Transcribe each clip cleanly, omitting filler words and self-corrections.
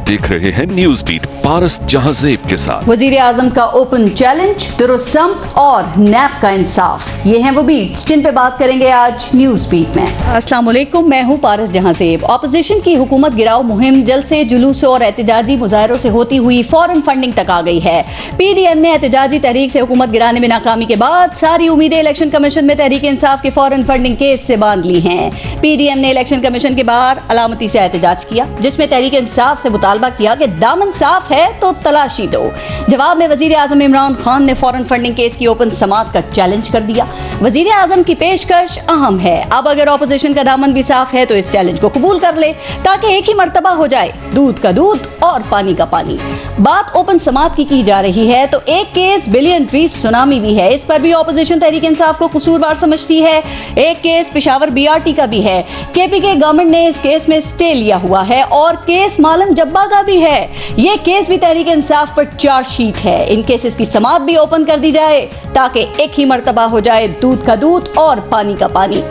देख रहे हैं न्यूज बीट पारस जहांजेब के साथ। वजीर आजम का ओपन चैलेंज, दुरुस्त और नैब का इंसाफ, ये हैं वो बीट्स जिन पे बात करेंगे आज न्यूज बीट में। अस्सलाम वालेकुम, मैं हूं पारस जहांजेब। ऑपोजिशन की हुकूमत गिराओ मुहिम जलसे, जुलूसों और एहतजाजी मुजाहरों से होती हुई फौरन फंडिंग तक आ गई है। PDM ने एहतजाजी तहरीक से हुकूमत गिराने में नाकामी के बाद सारी उम्मीदें इलेक्शन कमीशन में तहरीक इंसाफ के फौरन फंडिंग केस से बांध ली हैं। PDM ने इलेक्शन कमीशन के बाहर अलामती से एहतजाज किया, जिसमें तहरीक इंसाफ से मुतालबा किया कि दामन साफ है तो तलाशी दो। जवाब में वजीर आजम इमरान खान ने फौरन फंडिंग केस की ओपन समाअत का चैलेंज कर दिया। वजीर आजम की पेशकश अहम है। अब अगर ऑपोजिशन का दामन भी साफ है तो इस चैलेंज को कबूल कर ले, ताकि एक ही मर्तबा हो जाए दूध का दूध और पानी का पानी। बात ओपन समाअत की जा रही है तो एक केस बिलियन ट्री सुनामी भी है, इस पर भी ऑपोजिशन तहरीक इंसाफ को कसूरवार समझती है। एक केस पेशावर BRT का भी है। KPK गवर्नमेंट ने इस केस में स्टे लिया हुआ है और केस मालन जब्बा का भी है। ये केस भी तहरीक इंसाफ पर चार्जशीट है। इन केसेस की समाअत भी ओपन कर दी जाए ताकि एक ही मर्तबा हो जाए दूध का दूध और पानी का पानी।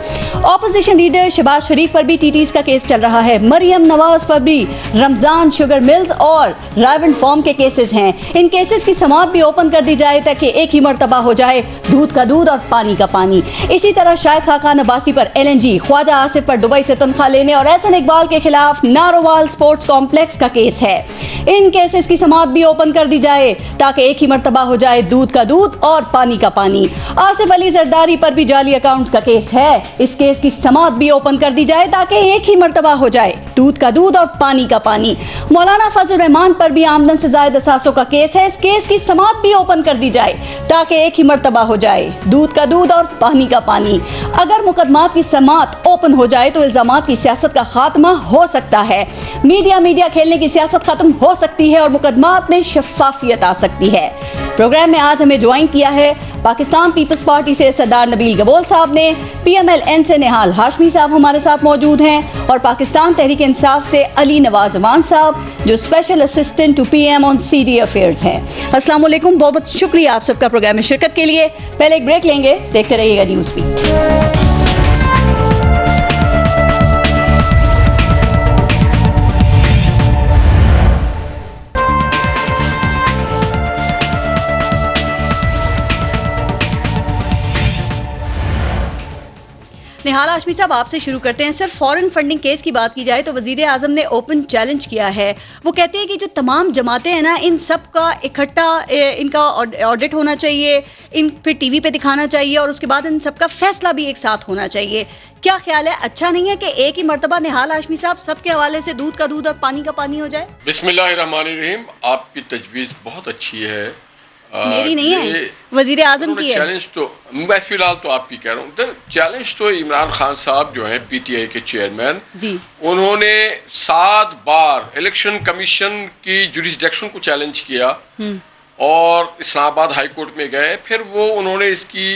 ऑपोजिशन लीडर शहबाज शरीफ पर भी TTs का केस चल रहा है। मरियम नवाज पर भी रमजान शुगर मिल्स और रायवन फॉर्म के केसेस हैं। इन केसेस की समाअत भी ओपन कर दी जाए ताकि एक ही मर्तबा हो जाए दूध का दूध और पानी का पानी। इसी तरह शाहिद खाकान अब्बासी पर LNG, ख्वाजा आसिफ पर दुबई से तनख्वाह लेने और एहसन इकबाल के खिलाफ नारोवाल स्पोर्ट्स कॉम्प्लेक्स का केस है। इन केसेस की समाअत भी ओपन कर दी जाए ताकि एक ही मर्तबा हो जाए दूध का दूध और पानी का पानी। आसिफ अली जरदारी पर भी जाली अकाउंट्स का केस है। इस केस की समाअत भी ओपन कर दी जाए ताकि एक ही मर्तबा हो जाए दूध का दूध और पानी का पानी। मौलाना फजल रहमान पर भी आमदन से जायद असासों का केस है। इस केस की समाअत भी ओपन कर दी जाए ताकि एक ही मर्तबा हो जाए दूध का दूध और पानी का पानी। अगर मुकदमात की समाअत ओपन हो जाए तो इल्जामात की सियासत का खात्मा हो सकता है। मीडिया खेलने की सियासत खत्म हो सकती है और मुकदमात में शफाफियत आ सकती है। प्रोग्राम में आज हमें ज्वाइन किया है पाकिस्तान पीपल्स पार्टी से सरदार नबील गबोल साहब ने, PMLN से निहाल हाशमी साहब हमारे साथ मौजूद हैं और पाकिस्तान तहरीक इंसाफ से अली नवाज अमान साहब जो special assistant to PM on CD affairs हैं। अस्सलाम वालेकुम, बहुत बहुत शुक्रिया आप सबका प्रोग्राम में शिरकत के लिए। पहले एक ब्रेक लेंगे, देखते रहिएगा न्यूज़ बीट। निहाल हाशमी साहब, आपसे शुरू करते हैं। सर, फॉरेन फंडिंग केस की बात की जाए तो वजीर आजम ने ओपन चैलेंज किया है। वो कहते हैं कि जो तमाम जमातें हैं ना, इन सब का इकट्ठा इनका ऑडिट होना चाहिए, इन फिर TV पे दिखाना चाहिए और उसके बाद इन सब का फैसला भी एक साथ होना चाहिए। क्या ख्याल है, अच्छा नहीं है कि एक ही मर्तबा निहाल हाशमी साहब सबके हवाले से दूध का दूध और पानी का पानी हो जाए? बिस्मिल्लाहिर्रहमानिर्रहीम, आपकी तजवीज़ बहुत अच्छी है। मेरी नहीं है, वजीर आजम की है। चैलेंज तो मैं फिलहाल तो आपकी कह रहा हूँ। चैलेंज तो इमरान खान साहब जो हैं PTI के चेयरमैन जी, उन्होंने 7 बार इलेक्शन कमीशन की जुरिसडिक्शन को चैलेंज किया और इस्लामाबाद हाई कोर्ट में गए। फिर वो उन्होंने इसकी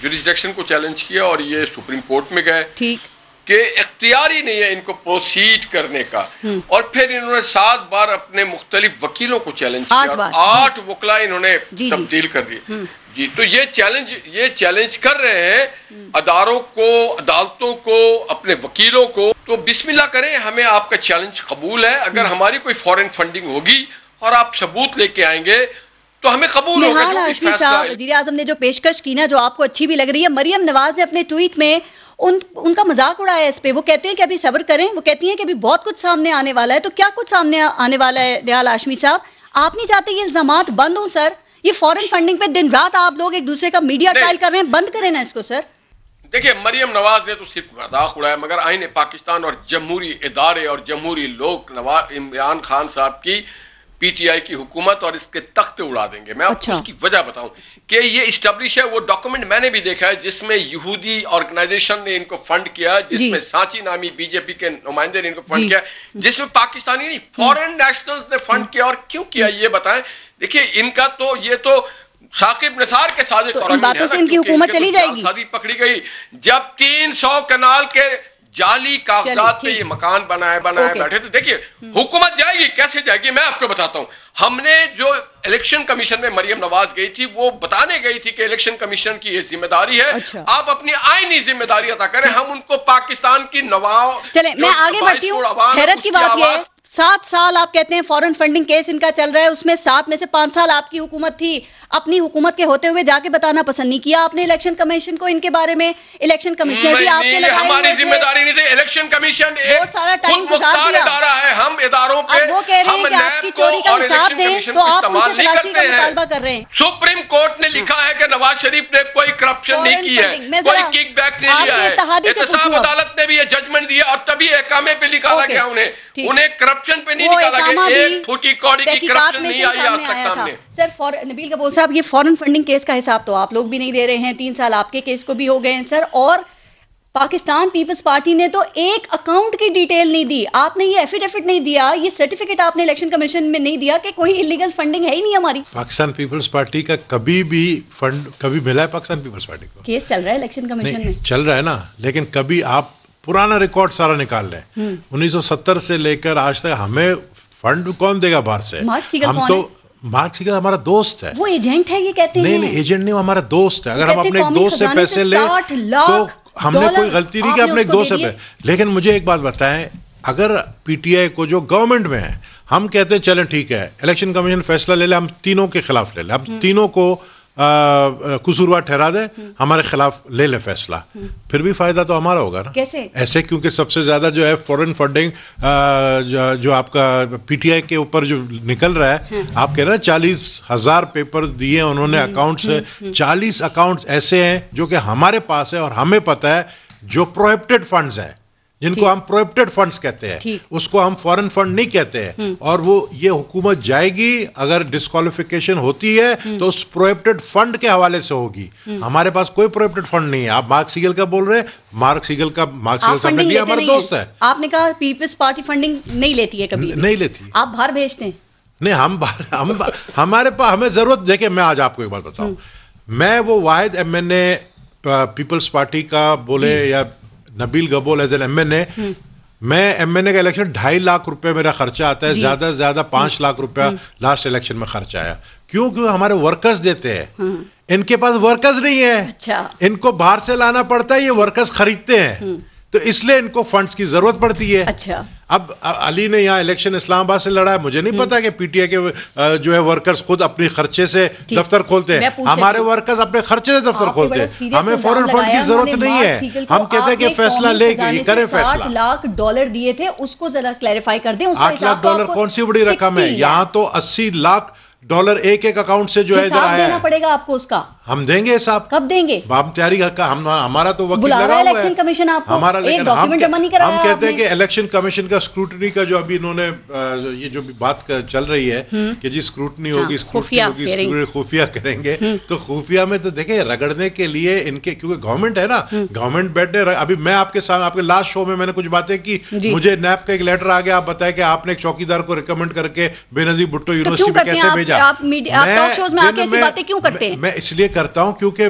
जुरिसडिक्शन को चैलेंज किया और ये सुप्रीम कोर्ट में गए। ठीक कि इख्तियारी नहीं है इनको प्रोसीड करने का। और फिर इन्होंने 7 बार अपने मुख्तलिफ वकीलों को चैलेंज किया। 8 वकला इन्होंने तब्दील कर दिए जी। तो ये चैलेंज कर रहे हैं अदारों को, अदालतों को, अपने वकीलों को। तो बिस्मिल्लाह करें, हमें आपका चैलेंज कबूल है। अगर हमारी कोई फॉरेन फंडिंग होगी और आप सबूत लेके आएंगे तो हमें कबूल होगा। वजीर आजम ने जो पेशकश की ना, जो आपको अच्छी भी लग रही है, मरियम नवाज ने अपने ट्वीट में उनका मजाक उड़ाया इस पे। वो कहते हैं कि अभी सब्र करें, वो कहती हैं कि अभी बहुत कुछ सामने आने वाला है। तो क्या कुछ सामने आने वाला है निहाल हाशमी साहब? आप नहीं चाहते ये इल्जामात बंद हो सर? ये फॉरेन फंडिंग पे दिन रात आप लोग एक दूसरे का मीडिया ट्रायल कर रहे हैं, बंद करें ना इसको सर। देखिए, मरियम नवाज ने तो सिर्फ मजाक उड़ाया, मगर आईने पाकिस्तान और जमहूरी इदारे और जमहूरी लोग नवाज इमरान खान साहब की PTI की हुकूमत और इसके तख्ते उड़ा देंगे। मैं आपको उसकी वजह बताऊं कि ये इस्टेब्लिश है। वो डॉक्यूमेंट मैंने भी देखा है जिसमें यहूदी ऑर्गेनाइजेशन ने इनको फंड किया, जिसमें सांची नामी BJP के नुमाइंदे ने इनको फंड किया, जिसमें पाकिस्तानी नहीं फॉरेन नेशनल्स ने फंड किया। और क्यों किया ये बताएं। देखिए, इनका तो ये तो साकिब निसार के साजिश और बातों से इनकी हुकूमत चली जाएगी। शादी पकड़ी गई जब 300 कनाल के जाली कागजात पे ये मकान बनाए बैठे। तो देखिए, हुकूमत जाएगी, कैसे जाएगी मैं आपको बताता हूँ। हमने जो इलेक्शन कमीशन में मरियम नवाज गई थी, वो बताने गई थी कि इलेक्शन कमीशन की ये जिम्मेदारी है। आप अपनी आईनी जिम्मेदारी अदा करें। हम उनको पाकिस्तान की नवाब, चले मैं आगे बढ़ती हूँ। हैरत की बात यह है 7 साल आप कहते हैं फॉरेन फंडिंग केस इनका चल रहा है, उसमें 7 में से 5 साल आपकी हुकूमत थी। अपनी हुकूमत के होते हुए जाके बताना पसंद नहीं किया आपने इलेक्शन कमीशन को इनके बारे में। इलेक्शन कमिश्नर भी आपके लगाए हमारी जिम्मेदारी नहीं थी। इलेक्शन कमीशन एक सारा टाइम इदारा है, हम इदारों पे वो कह रहे हैं कि आपकी चोरी का हिसाब दें तो आप उनसे तलाशी का मुतालबा कर रहे हैं। सुप्रीम कोर्ट ने लिखा है कि नवाज शरीफ ने कोई करप्शन नहीं की है, कोई किकबैक नहीं लिया है। एहतसाब अदालत ने भी ये जजमेंट दिया और तभी एकामे पे निकाला गया उन्हें करप्शन पे नहीं निकाला गया। एक फूटी कौड़ी की करप्शन नहीं आई आज तक सामने। सर नबील कबूल साहब, ये फॉरेन फंडिंग केस का हिसाब तो आप लोग भी नहीं दे रहे हैं, 3 साल आपके केस को भी हो गए हैं सर, और पाकिस्तान पीपल्स पार्टी ने तो एक अकाउंट की डिटेल नहीं दी। आपने ये एफिडेविट नहीं दिया, ये सर्टिफिकेट आपने इलेक्शन कमीशन में नहीं दिया कि कोई इलीगल फंडिंग है ही नहीं हमारी। पाकिस्तान पीपल्स पार्टी का कभी भी फंड कभी मिला है पाकिस्तान पीपल्स पार्टी को? केस चल रहा है इलेक्शन कमीशन में, चल रहा है ना, लेकिन कभी आप पुराना रिकॉर्ड सारा निकाल रहे हैं 1970 से लेकर आज तक। हमें फंड कौन देगा बाहर से? हम तो मार्क सीगल हमारा दोस्त है, वो एजेंट है ये कहते हैं। नहीं एजेंट नहीं, हमारा दोस्त है। अगर हम अपने एक दोस्त से पैसे ले तो हमने कोई गलती नहीं की अपने एक दोस्त से। लेकिन मुझे एक बात बताएं, अगर पीटीआई को जो गवर्नमेंट में है, हम कहते हैं चलें ठीक है इलेक्शन कमीशन फैसला ले ले, हम तीनों के खिलाफ ले ले, हम तीनों को कसूरवार ठहरा दे, हमारे खिलाफ ले ले फैसला, फिर भी फायदा तो हमारा होगा ना। कैसे? ऐसे क्योंकि सबसे ज्यादा जो है फॉरेन फंडिंग जो आपका पीटीआई के ऊपर जो निकल रहा है, आप कह रहे हैं 40,000 पेपर दिए उन्होंने अकाउंट से। 40 अकाउंट्स ऐसे हैं जो कि हमारे पास है और हमें पता है जो प्रोहिबिटेड फंड्स है, जिनको हम प्रोहिबिटेड फंड्स कहते हैं, उसको हम फॉरेन फंड नहीं कहते हैं। और वो ये हुकूमत जाएगी, अगर डिस्क्वालिफिकेशन होती है तो उस प्रोहिबिटेड फंड के हवाले से होगी। हमारे पास कोई प्रोहिबिटेड फंड नहीं है। आप मार्क सीगल का बोल रहे हैं, मार्क सीगल साहब ने लिया, हमारा दोस्त है। आपने कहा पीपल्स पार्टी फंडिंग नहीं लेती है, कभी नहीं लेती। आप बाहर भेजते हैं? नहीं, हम हमारे पास हमें जरूरत। देखिए मैं आज आपको एक बात बताऊं, मैं वो वाहिद एमएनए पीपल्स पार्टी का बोले या Nabeel Gabol as an MNA, मैं एमएनए का इलेक्शन 2.5 लाख रुपए मेरा खर्चा आता है, ज्यादा से ज्यादा 5 लाख रुपया लास्ट इलेक्शन में खर्चा आया। क्यों? हमारे वर्कर्स देते हैं, इनके पास वर्कर्स नहीं है। अच्छा। इनको बाहर से लाना पड़ता है, ये वर्कर्स खरीदते हैं, तो इसलिए इनको फंड्स की जरूरत पड़ती है। अच्छा। अब अली ने यहाँ इलेक्शन इस्लामाबाद से लड़ा है, मुझे नहीं पता कि पीटीआई के जो है वर्कर्स खुद अपने खर्चे से दफ्तर खोलते हैं। हमारे वर्कर्स अपने खर्चे से दफ्तर खोलते हैं, हमें फॉरेन फंड की जरूरत नहीं है। हम कहते हैं कि फैसला लेंगे, करें फैसला। $8 लाख दिए थे, उसको जरा क्लैरिफाई कर दें। $8 लाख कौन सी बड़ी रकम है? यहाँ तो $80 लाख एक अकाउंट से जो है इधर आया देना पड़ेगा आपको उसका। हम देंगे हिसाब। कब देंगे? हम तैयारी हमारा तो वकील लगा हुआ है इलेक्शन कमीशन आपको, हमारा, लेकिन हम कहते हैं कि इलेक्शन कमीशन का स्क्रूटनी का जो अभी इन्होंने ये जो भी बात चल रही है कि जी स्क्रूटनी होगी, खुफिया करेंगे, तो खुफिया में तो देखिए रगड़ने के लिए इनके, क्योंकि गवर्नमेंट है ना, गवर्नमेंट बैठे। अभी मैं आपके सामने आपके लास्ट शो में मैंने कुछ बातें की, मुझे नैप का एक लेटर आ गया, आप बताए कि आपने एक चौकीदार को रिकमेंड करके बेनजीर भुट्टो यूनिवर्सिटी में कैसे भेजा। आप टॉक शोज में आके ऐसी बातें क्यों करते हैं? मैं इसलिए करता हूं क्योंकि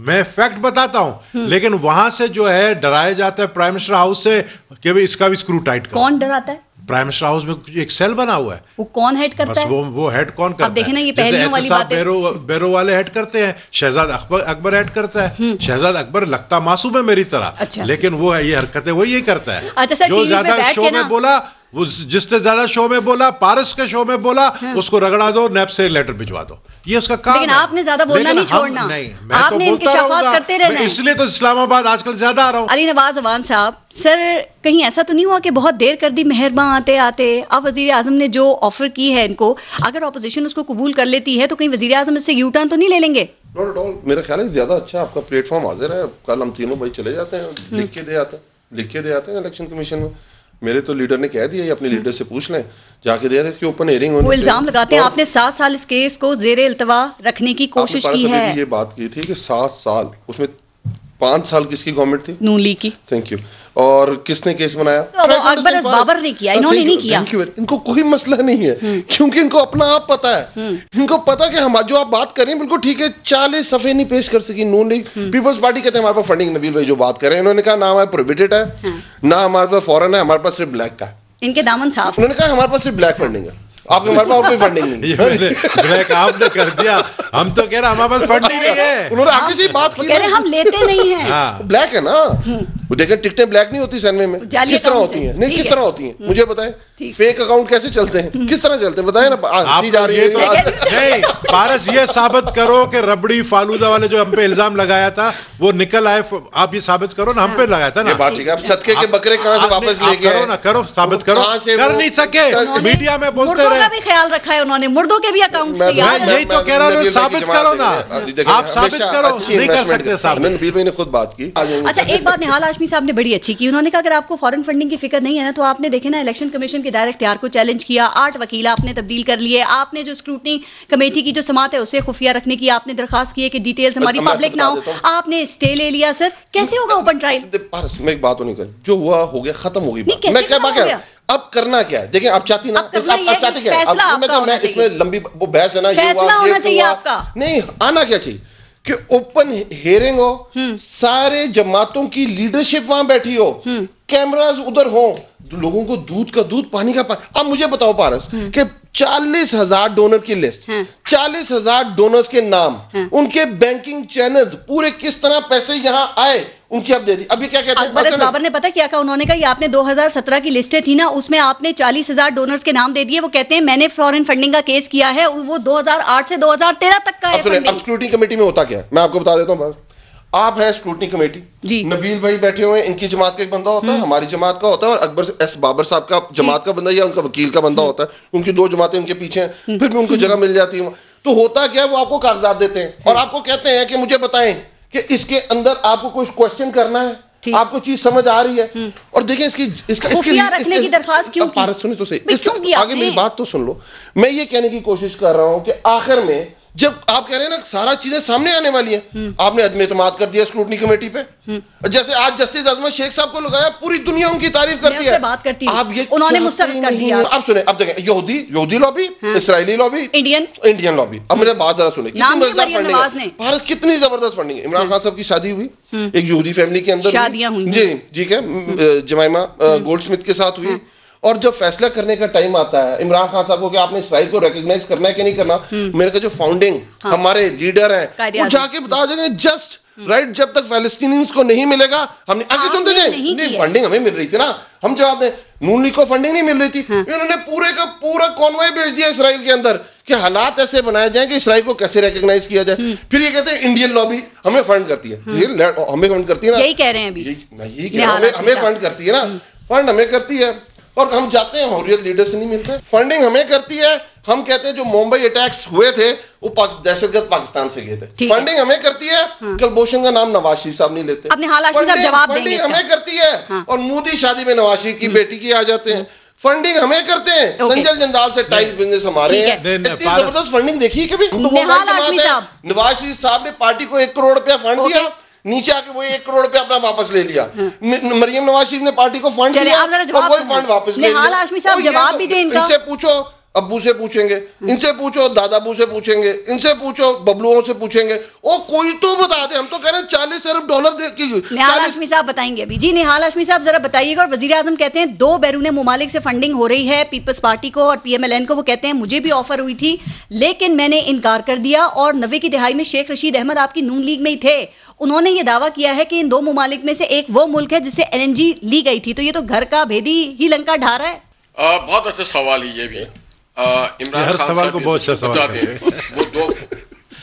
मैं फैक्ट बताता हूं, लेकिन वहां से जो है डराया जाता है प्राइम मिनिस्टर हाउस से कि भाई इसका भी स्क्रू टाइट करो। कौन डराता है? प्राइम मिनिस्टर हाउस में एक सेल बना हुआ है, वो कौन हेड करता है? वो हेड कौन करता है? अब देखें ना, ये पहलियों वाली बात है। बैरो वाले हेड करते हैं, शहजाद अकबर हेड करता है। शहजाद अकबर लगता मासूम है मेरी तरह, अच्छा। लेकिन वो है ये हरकतें वही ये करता है। अच्छा, जो ज्यादा शो में बोला, वो जिससे ज्यादा शो में बोला, पारस के शो में बोला, उसको रगड़ा दो, नैप से लेटर भिजवा दो, ये उसका काम। लेकिन आपने ज्यादा बोलना नहीं छोड़ना, आपने इंकिशाफात करते रहना है। इसलिए तो इस्लामाबाद आजकल ज्यादा आ रहा हूं। अली नवाज अवान साहब, सर कहीं ऐसा तो नहीं हुआ कि बहुत देर कर दी मेहरबान आते आते? अब वजीर आजम ने जो ऑफर की है इनको, अगर ऑपोजिशन उसको कबूल कर लेती है तो कहीं वजीर आजम इससे यू टर्न तो नहीं ले लेंगे? नॉट एट ऑल, मेरा ख्याल है ज्यादा अच्छा आपका प्लेटफॉर्म हाजिर है। कल हम तीनों भाई चले जाते हैं, लिख के दे आते हैं इलेक्शन कमीशन में। मेरे तो लीडर ने कह दिया, अपने लीडर से पूछ लें, जाके दिया था इसकी ओपन हियरिंग होनी। वो इल्जाम लगाते हैं आपने 7 साल इस केस को जेर इल्तवा रखने की कोशिश की है। ये बात की थी कि 7 साल, उसमें 5 साल किसकी गवर्नमेंट थी? नून लीग की। Thank you. और किसने केस बनाया? तो अकबर बाबर ने किया, इन्होंने नहीं किया। इनको कोई मसला नहीं है, क्योंकि इनको अपना आप पता है। इनको पता कि हम जो आप बात कर रहे हैं बिल्कुल ठीक है। 40 सफे नहीं पेश कर सकी नून लीग। पीपल्स पार्टी कहते हैं हमारे पास फंडिंग, नबील भाई जो बात कर रहे हैं, इन्होंने कहा ना हमारे प्रोहिबिटेड है, ना हमारे पास फॉरेन है, हमारे पास सिर्फ ब्लैक का है। इनके दामन साफ। उन्होंने कहा हमारे पास सिर्फ ब्लैक फंडिंग है, आपके हमारे पास और कोई फंडिंग नहीं। ब्लैक आपने कर दिया, हम तो कह रहे हमारे पास फंडिंग नहीं है। उन्होंने आगे से बात की, कह रहे हम लेते नहीं हैं। ब्लैक है ना, वो देखें टिकटें ब्लैक नहीं होती सैनमे में, किस तरह होती हैं? नहीं, किस तरह होती हैं मुझे बताएं। फेक अकाउंट कैसे चलते हैं, किस तरह चलते हैं बताएं ना। हंसी जा रही है तो नहीं पारस, ये साबित करो कि रबड़ी फालूदा वाले जो हम पे इल्जाम लगाया था वो निकल आए, आप ये साबित करो ना, हम पे लगाया था ना। ये बात ठीक है, अब सदके के बकरे कहां से वापस लेके करो ना, करो साबित करो, कर नहीं सके, मीडिया में बोलते रहे। मुर्दों का भी ख्याल रखा है उन्होंने, मुर्दों के भी अकाउंट से। यही तो कह रहा हूं, साबित करो ना, आप साबित करो, नहीं कर सकते साबित। नबील भाई ने खुद बात की। अच्छा एक बात निहाल हाशमी साहब ने बड़ी अच्छी की, उन्होंने कहा अगर आपको फॉरेन फंडिंग की फिक्र नहीं है ना तो आपने देखे ना इलेक्शन कमीशन के डायरेक्ट इख्तियार को चैलेंज किया, 8 वकील आपने तब्दील कर लिए, आपने जो स्क्रूटनी कमेटी की जो समात है उसे खुफिया रखने की आपने दरखास्त की है कि डिटेल्स हमारी पब्लिक ना हो, आपने स्टे ले लिया। सर कैसे होगा ओपन ट्रायल? पारस मैं एक बात नहीं कर, जो हुआ हो गया, खत्म होगी बात। मैं क्या बात है, अब करना क्या है? देखिए आप चाहती ना, आप चाहते क्या है? मैं इसमें लंबी वो बहस है ना, फैसला होना चाहिए आपका। नहीं आना क्या चाहिए कि ओपन हियरिंग हो, सारे जमातों की लीडरशिप वहां बैठी हो, कैमरास उधर हो, लोगों को दूध का दूध पानी का पानी। अब मुझे बताओ पारस कि 40,000 डोनर की लिस्ट, 40,000 डोनर्स के नाम, उनके बैंकिंग चैनल्स पूरे, किस तरह पैसे यहां आए उनकी अब दे दी। अब ये क्या कहते हैं अकबर बाबर ने पता क्या कहा, उन्होंने कहा ये आपने 2017 की लिस्टें थी ना, उसमें आपने 40,000 डोनर्स के नाम दे दिए। वो कहते हैं मैंने फॉरेन फंडिंग का केस किया है, वो 2008 से 2013 तक का है। अब स्क्रूटनी कमेटी में होता क्या है मैं आपको बता देता हूँ। आप हैं स्क्रूटनी कमेटी जी, नबील भाई बैठे हुए हैं, इनकी जमात का एक बंदा होता है, हमारी जमात का होता है, और अकबर एस बाबर साहब का जमात का बंदा या उनका वकील का बंदा होता है, उनकी 2 जमातें उनके पीछे हैं, फिर भी उनको जगह मिल जाती है। तो होता क्या है, वो आपको कागजात देते हैं और आपको कहते हैं कि मुझे बताएं कि इसके अंदर आपको कुछ क्वेश्चन करना है, आपको चीज समझ आ रही है। और देखिए इसकी रखने की दरखास्त क्यों की? सुने तो सही, आगे मेरी बात तो सुन लो। मैं ये कहने की कोशिश कर रहा हूं कि आखिर में जब आप कह रहे हैं ना सारा चीजें सामने आने वाली है, आपने अदम एतमाद कर दिया स्क्रूटनी कमेटी पे, जैसे आज जस्टिस अजमत शेख साहब को लगाया, पूरी दुनिया उनकी तारीफ करती है, बात करती आप ये उन्होंने मुस्तरद कर दिया। अब सुने, अब देखें यहूदी lobby, Israeli lobby, Indian lobby. अब मेरे बात जरा सुने, भारत कितनी जबरदस्त फंडिंग है। इमरान खान साहब की शादी हुई एक यहूदी फैमिली के अंदर, शादियां हुई जी ठीक है, जमाइमा गोल्डस्मिथ के साथ हुई। और जब फैसला करने का टाइम आता है इमरान खान साहब को कि आपने इसराइल को रिकॉग्नाइज करना है कि नहीं करना, मेरे का जो फाउंडिंग हमारे लीडर हैं वो जाके बता देंगे जस्ट राइट, जब तक फैलस्तीनियंस को नहीं मिलेगा हमने आगे सुनते जाए, नहीं फंडिंग हमें मिल रही थी ना, हम जवाब दें नून लीग को फंडिंग नहीं मिल रही थी, इन्होंने पूरे का पूरा कॉन्वॉय भेज दिया इसराइल के अंदर कि हालात ऐसे बनाए जाएं कि इसराइल को कैसे रिकॉग्नाइज किया जाए। फिर ये कहते हैं इंडियन लॉबी हमें फंड करती है, हमें फंड करती है ना, यही कह रहे हैं अभी, यही कह रहे हैं, हमें फंड करती है ना, फंड हमें करती है और हम जाते हैं हुर्रियत लीडर से नहीं मिलते, फंडिंग हमें करती है। हम कहते हैं जो मुंबई अटैक्स हुए थे वो दहशतगर्द पाकिस्तान से गए थे, फंडिंग हमें करती है। कुलभूषण का नाम नवाज शरीफ साहब नहीं लेते, फंडिंग हमें करती है। और मोदी शादी में नवाज शरीफ की बेटी के आ जाते हैं, फंडिंग हमें करते हैं। संजय जंजाल से टाइज बिजनेस हमारे हैं, इतनी जबरदस्त फंडिंग देखी कभी? तो वो नवाज शरीफ साहब ने पार्टी को 1 करोड़ रुपया फंड दिया, नीचे आके वो 1 करोड़ रुपया अपना वापस ले लिया। मरियम नवाज शरीफ ने पार्टी को फंड दिया और वही फंड वापस ले लिया। जवाब भी दें इनका, इनसे पूछो, अब्बू से पूछेंगे, इनसे पूछो, दादाबू से पूछेंगे, इनसे पूछो, बबलुओं से पूछेंगे, ओ कोई तो बता दे। हम तो कह रहे हैं 40 अरब डॉलर की। निहाल हाशमी साहब बताएंगे अभी जी। निहाल हाशमी साहब जरा बताइएगा। और वजीर आजम कहते हैं 2 बैरून मुमालिक से फंडिंग हो रही है, पीपल्स पार्टी को और PMLN को। वो कहते हैं मुझे भी ऑफर हुई थी लेकिन मैंने इनकार कर दिया। और 90 की दहाई में शेख रशीद अहमद आपकी नून लीग में ही थे, उन्होंने ये दावा किया है कि इन 2 मुमालिक में से एक वो मुल्क है जिससे LNG ली गई थी। तो ये तो घर का भेदी ही लंका ढा रहा है। बहुत अच्छा सवाल है ये भी। इमरान खान सवाल को बहुत अच्छा सवाल है। वो 2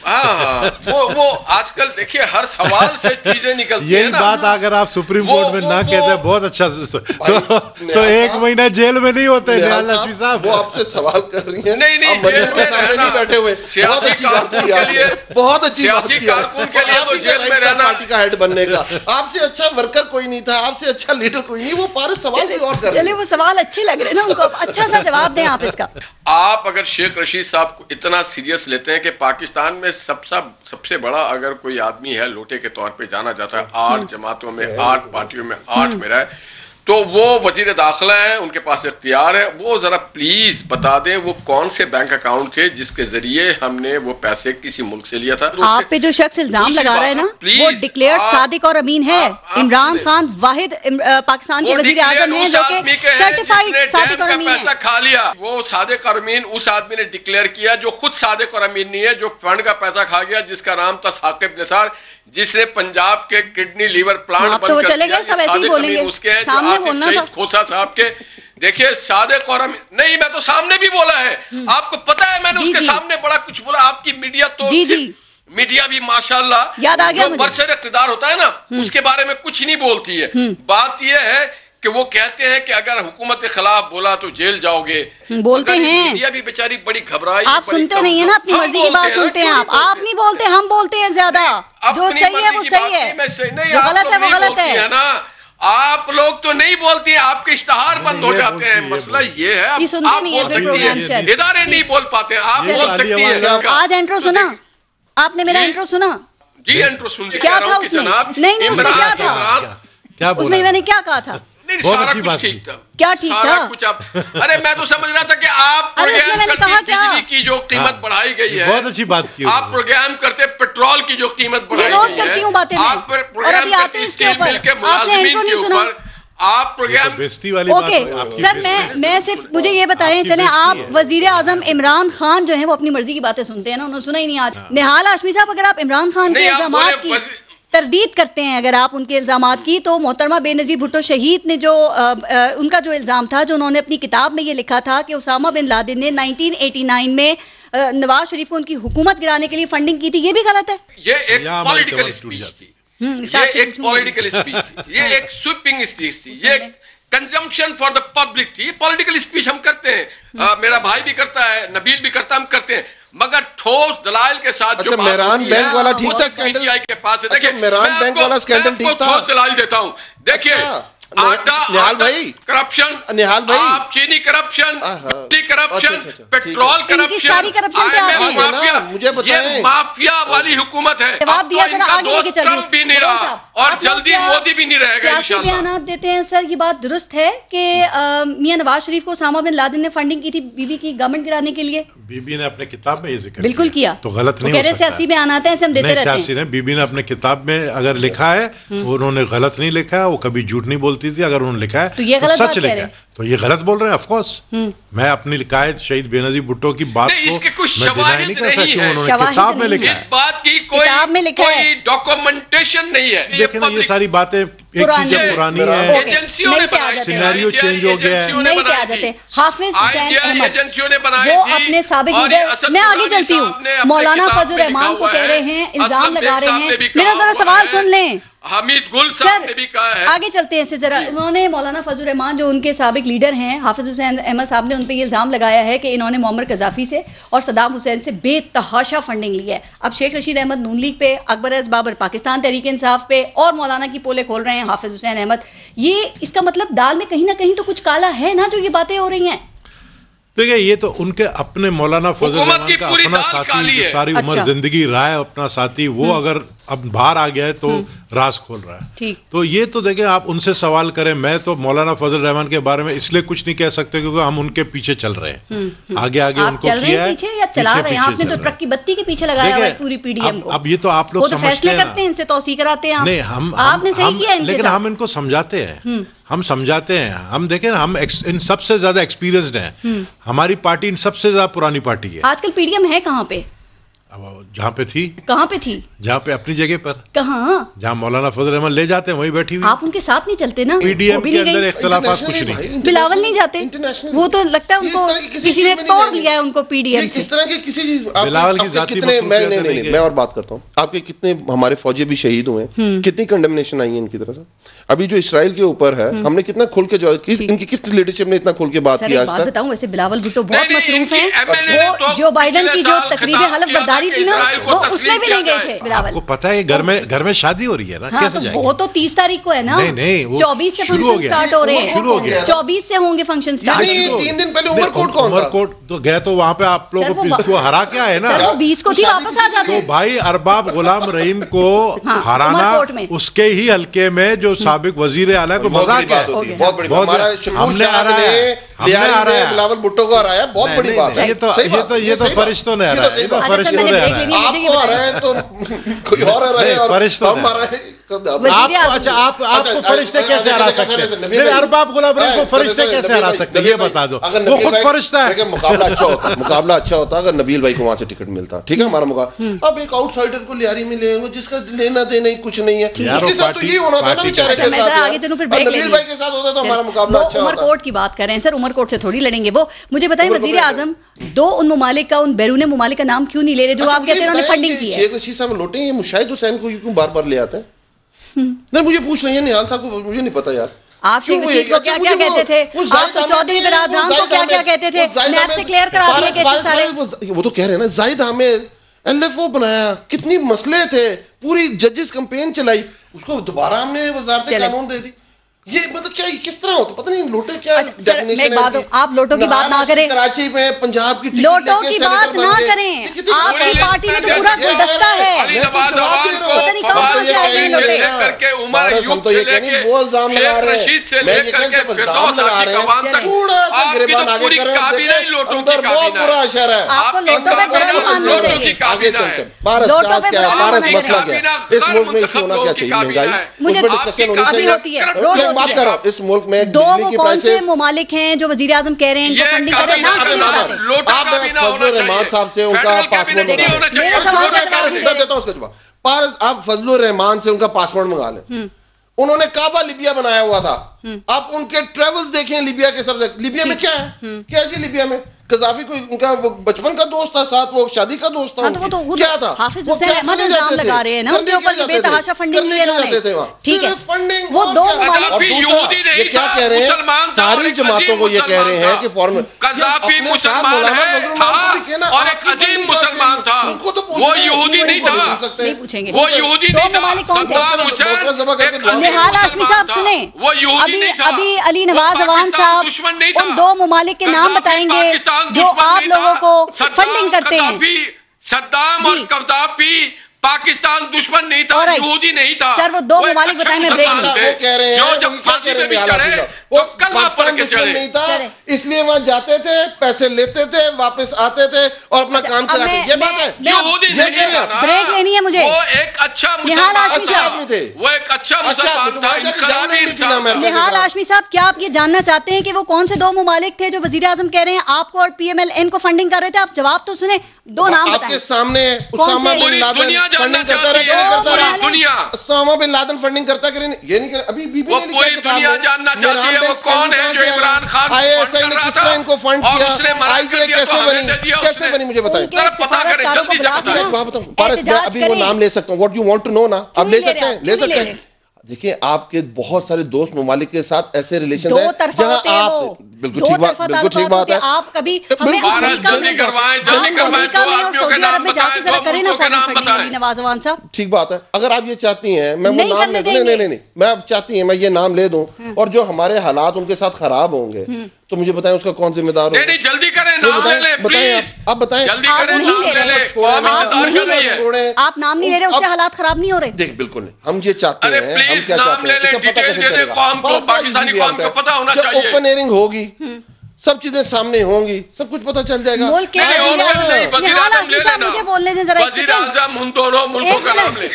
वो आजकल देखिए हर सवाल से चीजें निकलती यही बात अगर आप सुप्रीम कोर्ट में ना कहते बहुत अच्छा तो 1 महीना जेल में नहीं होते। निहाल हाशमी साहब वो आपसे सवाल कर रही है, नहीं नहीं बैठे हुए, सियासी कारकुन के लिए, बहुत अच्छी सियासी कारकुन के लिए तो जेल में रहना, पार्टी का हेड बनने का। आपसे अच्छा वर्कर कोई नहीं था, आपसे अच्छा लीडर कोई नहीं। वो पारे सवाल कोई और कर रहे हैं, वो सवाल अच्छे लग रहे हैं ना उनको, अच्छा सा जवाब दें आप इसका। आप अगर शेख रशीद साहब को इतना सीरियस लेते हैं कि पाकिस्तान में सबसे बड़ा अगर कोई आदमी है लोटे के तौर पे जाना जाता है, 8 जमातों में 8 पार्टियों में 8 में रहा है, तो वो वजीर दाखिला है, उनके पास इख्तियार है। वो जरा प्लीज बता दें वो कौन से बैंक अकाउंट थे जिसके जरिए हमने वो पैसे किसी मुल्क से लिया था। आप पे जो शख्स इल्जाम लगा रहा है ना वो डिक्लेयर्ड सादिक और अमीन है। इमरान खान वाहिद पाकिस्तान के वजीर आजम हैं जो कि सर्टिफाइड सादिक और अमीन पैसा खा लिया। वो सादिक और अमीन उस आदमी ने डिक्लेयर किया जो खुद सादिक और अमीन नहीं है, जो फंड का पैसा खा गया, जिसका नाम था साकिब निसार, जिसने पंजाब के किडनी लीवर प्लांट बंद कर दिया। सब ऐसे ही बोलेंगे, उसके हैं जो आसिफ सईद खोसा साहब के देखिए सादिक और नहीं, मैं तो सामने भी बोला है, आपको पता है मैंने उसके सामने बड़ा कुछ बोला। आपकी मीडिया तो मीडिया भी माशाल्लाह याद आ गया, जो बरसर इक़्तिदार होता है ना उसके बारे में कुछ नहीं बोलती है। बात यह है कि वो कहते हैं कि अगर हुकूमत के खिलाफ बोला तो जेल जाओगे, बोलते हैं। मीडिया भी बेचारी बड़ी घबराई। आप सुनते नहीं है ना, अपनी मर्जी की बात सुनते हैं आप नहीं बोलते, हम बोलते हैं ज्यादा। जो सही है वो सही है, जो गलत है वो गलत है ना। आप लोग तो नहीं बोलते हैं, आपके इश्तहार बंद हो जाते हैं। मसला ये है, आप बोल सकती है, इदारे नहीं बोल पाते, आप बोल सकती है। आज इंट्रो सुना आपने, मेरा इंट्रो सुना जी? इंट्रो सुन क्या था उसमें? नहीं उसमें क्या था, क्या उसमें मैंने क्या कहा था? सारा कुछ ठीक था, क्या ठीक था? कुछ आप अरे मैं तो समझ रहा था कि आप बिजली की जो कीमत बढ़ाई गई है, बहुत अच्छी बात की। आप प्रोग्राम करते पेट्रोल की जो कीमत बढ़ाई गई है, रोज करती हूँ बातें, आप प्रोग्राम करते स्टील मिल के मुलाजिमीन के ऊपर, आप प्रोग्राम बेइज्जती वाली ओके सर, मैं सिर्फ मुझे ये बताएं, चले आप वजीर आजम इमरान खान जो है वो अपनी मर्जी की बातें सुनते हैं ना, उन्होंने सुना ही नहीं आज। निहाल हाशमी साहब, अगर आप इमरान खान के इल्जामात की तरदीद करते हैं, अगर आप उनके इल्जामात की, तो मोहतरमा बेनज़ीर भुट्टो शहीद ने जो उनका जो इल्ज़ाम था, जो उन्होंने अपनी किताब में ये लिखा था कि उसामा बिन लादेन ने 1989 में नवाज शरीफ को उनकी हुकूमत गिराने के लिए फंडिंग की थी, ये भी गलत है। ये एक पॉलिटिकल स्पीच थी, ये एक पॉलिटिकल स्पीच थी, ये एक स्वीपिंग स्पीच थी, ये कंजम्पशन फॉर द पब्लिक थी। पॉलिटिकल स्पीच हम करते हैं, मेरा भाई भी करता है, नबील भी करता है, हम करते हैं, मगर ठोस दलाइल के साथ। अच्छा, मेरान बैंक वाला ठीक था स्कैंडल के पास है। देखिए मेरान बैंक वाला स्कैंडल ठीक था, ठोस दलाइल देता हूं। देखिए निहाल भाई, करप्शन, निहाल भाई, आप चीनी करप्शन, करप्शन, पेट्रोल करप्शन, सारी करप्शन पे आते हैं। मुझे बताएं, ये माफिया वाली हुकूमत है। जवाब दिया जरा, आगे लेके चलिए। भी नहीं रहा और जल्दी मोदी भी नहीं रहेगा इंशाल्लाह। बयानात देते हैं सर, ये बात दुरुस्त है कि मियां नवाज शरीफ को उसामा बिन लादेन ने फंडिंग की थी बीबी की गवर्नमेंट गिराने के लिए? बीबी ने अपने किताब में ये जिक्र बिल्कुल किया, तो गलत नहीं हो सकता। सियासी बयानात हैं, हम देते रहते हैं। सियासी ने, बीबी ने अपने किताब में अगर लिखा है, उन्होंने गलत नहीं लिखा है, वो कभी झूठ नहीं बोलती थी। अगर उन्होंने लिखा है तो ये गलत सच लिखा है, तो ये गलत बोल रहे हैं। ऑफ कोर्स मैं अपनी लिखायत शहीद बेनज़ीर भुट्टो की बात को इसके कुछ शवाहिद नहीं है, उन्होंने किताब में लिखा है, इस बात की कोई डॉक्यूमेंटेशन नहीं है। देखिए ना, ये सारी बातें एक चीज पुरानी है, एजेंसियों ने बनाई, सिनेरियो चेंज हो गया है। नहीं पे आ जाते। हाफिज हुसैन अहमद एजेंसियों ने बनाई वो थी, अपने साबिक लीडर, मैं आगे चलती हूँ, मौलाना फजल रहमान को कह रहे हैं, इल्जाम लगा रहे हैं। मेरा जरा सवाल सुन लें, हमीद गुल साहब ने भी कहा है। आगे चलते हैं जरा। उन्होंने मौलाना फजल रहमान जो उनके साबिक लीडर हैं, हाफिज हुसैन अहमद साहब ने उन पे ये इल्जाम लगाया है कि इन्होंने मुअम्मर कज़ाफ़ी से और सद्दाम हुसैन से बेतहाशा फंडिंग ली है। अब शेख रशीद अहमद नून लीग पे, अकबर अज़ बाबर पाकिस्तान तहरीक इंसाफ पे, और मौलाना की पोले खोल रहे हैं हाफिज हुसैन अहमद। ये इसका मतलब दाल में कहीं ना कहीं तो कुछ काला है ना, जो ये बातें हो रही हैं। देखिए, ये तो उनके अपने मौलाना फजल रहमान का अपना साथी, जो सारी उम्र जिंदगी रहा है अपना साथी, वो अगर अब बाहर आ गया है तो राज खोल रहा है। ठीक, तो ये तो देखें, आप उनसे सवाल करें। मैं तो मौलाना फजल रहमान के बारे में इसलिए कुछ नहीं कह सकते क्योंकि हम उनके पीछे चल रहे हैं। आगे आगे उनको किया है, पीछे या चला रहे हैं। आपने तो ट्रक की बत्ती के पीछे लगाया हुआ है पूरी पीडीएम को। अब ये तो आप लोग समझते हैं, करते हैं, इनसे तौसीह कराते हैं। नहीं, आपने सही किया, लेकिन हम इनको समझाते हैं, हम समझाते हैं। हम देखें, हम इन सबसे ज्यादा एक्सपीरियंस्ड हैं। हमारी पार्टी इन सबसे ज्यादा पुरानी पार्टी है। आजकल पीडीएम है कहाँ पे? जहाँ पे थी, कहाँ पे थी? जहाँ पे अपनी जगह पर। कहाँ? जहाँ मौलाना फजल रहमान ले जाते हैं वहीं बैठी हुई। आप उनके साथ नहीं चलते ना? पीडीएम के अंदर इख्तिलाफात कुछ नहीं। बिलावल नहीं जाते, वो तो लगता है उनको किसी ने तोड़ लिया है उनको पीडीएम से। इस तरह की किसी चीज, बिलावल की जाती मैं और बात करता हूँ, आपके कितने हमारे फौजी भी शहीद हुए, कितनी कंडेमनेशन आई है इनकी तरफ से। अभी जो इसराइल के ऊपर है, हमने कितना खुल के इनकी किस लीडरशिप ने इतना खुल के बात की आज तक? बताऊं, वैसे बिलावल भुट्टो बहुत मसरूफ हैं। वो जो बाइडेन की जो तकरीर हलफ बर्दारी थी ना, वो उसमें भी नहीं गए थे बिलावल। आपको पता है घर में शादी हो रही है ना, कैसे जाएंगे? वो तो 30 तारीख को है ना। नहीं, 24 से फंक्शन स्टार्ट हो रहे हैं। शुरू हो गया, 24 से होंगे फंक्शन स्टार्ट। 3 दिन पहले उमरकोट कौन था? उमरकोट तो गए, तो वहाँ पे आप लोगों को हरा के आए ना। 20 को थी, वापस आ जाते। तो भाई अरबाब गुलाम रहीम को हराना, उसके ही हल्के में जो साबिक वजीर आला को मजाक है, बहुत बड़ी बात। हमने बिलावल भुट्टो को हराया, बहुत बड़ी बात है। ये तो फरिश्तों ने हराया, आपको हराया तो कोई और हराया, फरिश्तों अच्छा आपको फरिश्ते कैसे हरा सकते हैं? अरबाब गुलाम को फरिश्ते कैसे हरा सकते हैं ये बता दो। वो खुद फरिश्ता है। मुकाबला अच्छा होता अगर नबील भाई को वहां से टिकट मिलता, ठीक है हमारा मुकाबला। अब एक आउटसाइडर को लियारी में ले जिसका लेना देना ही कुछ नहीं है, उसके साथ तो ये होना था ना बेचारे के साथ। आगे चलूं फिर ब्रेक नबील भाई के साथ होता तो हमारा मुकाबला अच्छा होता। उमरकोट की बात कर रहे हैं सर, उमरकोट से थोड़ी लड़ेंगे वो। मुझे बताएं वजीर आजम दो उन ममालिक का, उन बैरून ममालिक का नाम क्यों नहीं ले रहे जो आप कहते हैं उन्होंने फंडिंग की है? शेख रशीद साहब लौटे, ये मुशाहिद हुसैन को क्यों बार बार ले आते हैं? नहीं मुझे पूछ रही है निहाल साहब को, मुझे नहीं पता यार। आप शेख रशीद को क्या क्या कहते थे? आप चौधरी बिरादरान को क्या क्या कहते थे? मैं आपसे क्लियर करा दिया सारे। वो तो कह रहे हैं ना जाहिद हामिद LFO बनाया, कितनी मसले थे, पूरी जजेस कैंपेन चलाई, उसको दोबारा हमने वजारत कानून दे दी। ये मतलब क्या किस तरह होता पता नहीं। लोटे क्या डेफिनेशन है? आप लोटों की बात ना करें, कराची में पंजाब की लोटों की बात ना करें। आपकी पार्टी में तो पूरा गुलदस्ता है। हम तो ये कह वो इल्जाम लगा रहे हैं, मैं ये कह इल्जाम लगा रहे हैं, थोड़ा सा गिरबान आगे करें, अंदर बहुत बुरा असर है। आपको लोटों पे बड़ा मानना चाहिए। आगे चलते भारत क्या है, भारत मसला क्या है, इस मुल्क में इश्यू होना क्या चाहिए? महंगाई, मुझे डिस्कशन होनी चाहिए। बात करो इस मुल्क में दो वो कौन से ममालिक हैं जो वजीर आजम कह रहे हैं इनको फंडिंग करें ना? आप फजलुर रहमान साहब से उनका पासपोर्ट मंगा देता हूं उसका जवाब। आप फजलुर रहमान से उनका पासपोर्ट मंगा लें। उन्होंने काबा लिबिया बनाया हुआ था, आप उनके ट्रेवल्स देखें लिबिया के सब। लिबिया में क्या है, क्या जी लिबिया में कजाफी को उनका वो बचपन का दोस्त था, साथ वो शादी का दोस्त था। वो तो क्या था? हाफिज हुसैन अहमद इल्जाम लगा रहे हैं ना उनके ऊपर बेतहाशा फंडिंग की इन्होंने। ठीक है, फंडिंग वो दो ये क्या कह रहे हैं, सारी जमातों को ये कह रहे हैं कि फॉर्मल कजाफी मुसलमान है और एक अजीम मुसलमान था, वो यहूदी नहीं था। नहीं पूछेंगे वो यहूदी नहीं था। सद्दाम हुसैन, निहाल हाशमी साहब सुने, वो यहूदी नहीं था। अभी अली नवाज अवान साहब उन दो ममालिक के नाम बताएंगे जो आप लोगों को फंडिंग करते हैं। सद्दाम और कद्दाफी पाकिस्तान दुश्मन नहीं था, यहूदी नहीं था। सर वो दो ममालिक बताएं, मैं ब्रेक वो कह रहे हैं जो जब फांसी पे भी चढ़े वो कलमा पढ़ पाकिस्तान के दुश्मन चढ़े नहीं था, इसलिए वहां जाते थे, पैसे लेते थे, वापस आते थे और अपना काम चलाते। ये बात है, यहूदी नहीं था। ब्रेक लेनी है मुझे। वो एक अच्छा निहाल हाशमी मुसलमान साहब थे, वो एक अच्छा मुसलमान था, इंकलाबी इंसान था। निहाल हाशमी साहब, क्या आप ये जानना चाहते हैं कि वो कौन से दो ममालिक थे जो वजीर आजम कह रहे हैं आपको और PMLN को फंडिंग कर रहे थे? आप जवाब तो सुने, दो नाम बताएं। आपके सामने उसामा बिन लादेन फंडिंग करता रहा, उसामा बिन लादेन फंडिंग करता करे, ये नहीं करे। अभी बीबी ने लिखा किताब में, जानना चाहती है वो कौन है जो इमरान खान ISI ने किस तरह इनको फंड किया, IJ कैसे बनी मुझे बताएं। पता करें जल्दी से बताएं। अभी वो नाम ले सकता हूँ, what you want to know ना, अब ले सकते हैं, ले सकते हैं। देखिए आपके बहुत सारे दोस्त ममालिक के साथ ऐसे रिलेशन है जहां आप बिल्कुल ठीक बात है। आप कभी ठीक बात है। अगर आप ये चाहती हैं मैं वो नाम ले दूं, नहीं मैं आप चाहती हैं मैं ये नाम ले दूं और जो हमारे हालात उनके साथ खराब होंगे तो मुझे बताएं उसका कौन जिम्मेदार होगा? नहीं जल्दी करें, नाम ले ले प्लीज। आप बताएं, जल्दी करें, नाम ले ले। आप नाम नहीं ले रहे, उससे हालात खराब नहीं हो रहे। देख बिल्कुल नहीं, हम ये चाहते हैं, हम क्या चाहते हैं, डिटेल दे दे कौम को, पाकिस्तानी कौम को पता होना चाहिए। ओपन एयरिंग होगी, सब चीजें सामने होंगी, सब कुछ पता चल जाएगा। मुझे बोलने दें जरा, वज़ीर आज़म उन दोनों मुल्कों का नाम ले।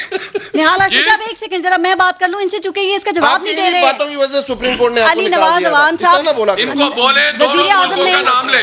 निहाल हाशमी साहब एक सेकंड जरा मैं बात कर लूं इनसे, चूंकि ये इसका जवाब नहीं दे रहे। बातों की वजह से सुप्रीम कोर्ट ने अली नवाज अवान साहब इनको बोले वज़ीर आज़म ने नाम ले।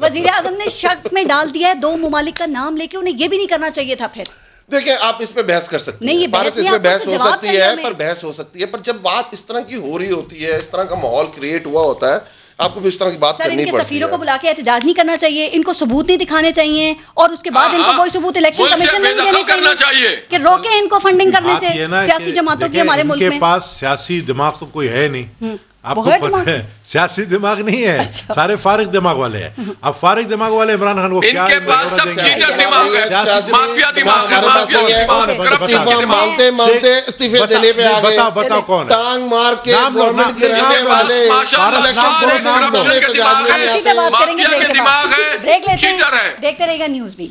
वज़ीर आज़म ने शक में डाल दिया है दो ममालिक का नाम लेके, उन्हें ये भी नहीं करना चाहिए था। फिर देखिए आप इस पे बहस कर सकते हैं, भारत इस पे बहस हो सकती है, पर बहस हो सकती है, पर जब बात इस तरह की हो रही होती है, इस तरह का माहौल क्रिएट हुआ होता है, आपको भी इस तरह की बात करनी पड़ती है। सफीरों को बुला के एहतजाज नहीं करना चाहिए, इनको सबूत नहीं दिखाने चाहिए और उसके बाद इनको कोई सबूत इलेक्शन कमीशन में नहीं देने चाहिए कि रोके इनको फंडिंग करने से सियासी जमातों की हमारे मुल्क में। इनके पास सियासी दिमाग तो कोई है नहीं, आपको पता है सियासी दिमाग नहीं है। अच्छा। सारे फारिग दिमाग वाले हैं। अब फारिग दिमाग वाले इमरान खान को क्या इनके पास सब चीटर दिमाग है, माफिया दिमाग है, मानते इस्तीफे देने पे आ गए। बताओ कौन है? टांग मार के गवर्नमेंट गिराने वाले दिमाग है, चीटर है। देखते रहेगा न्यूज़ भी।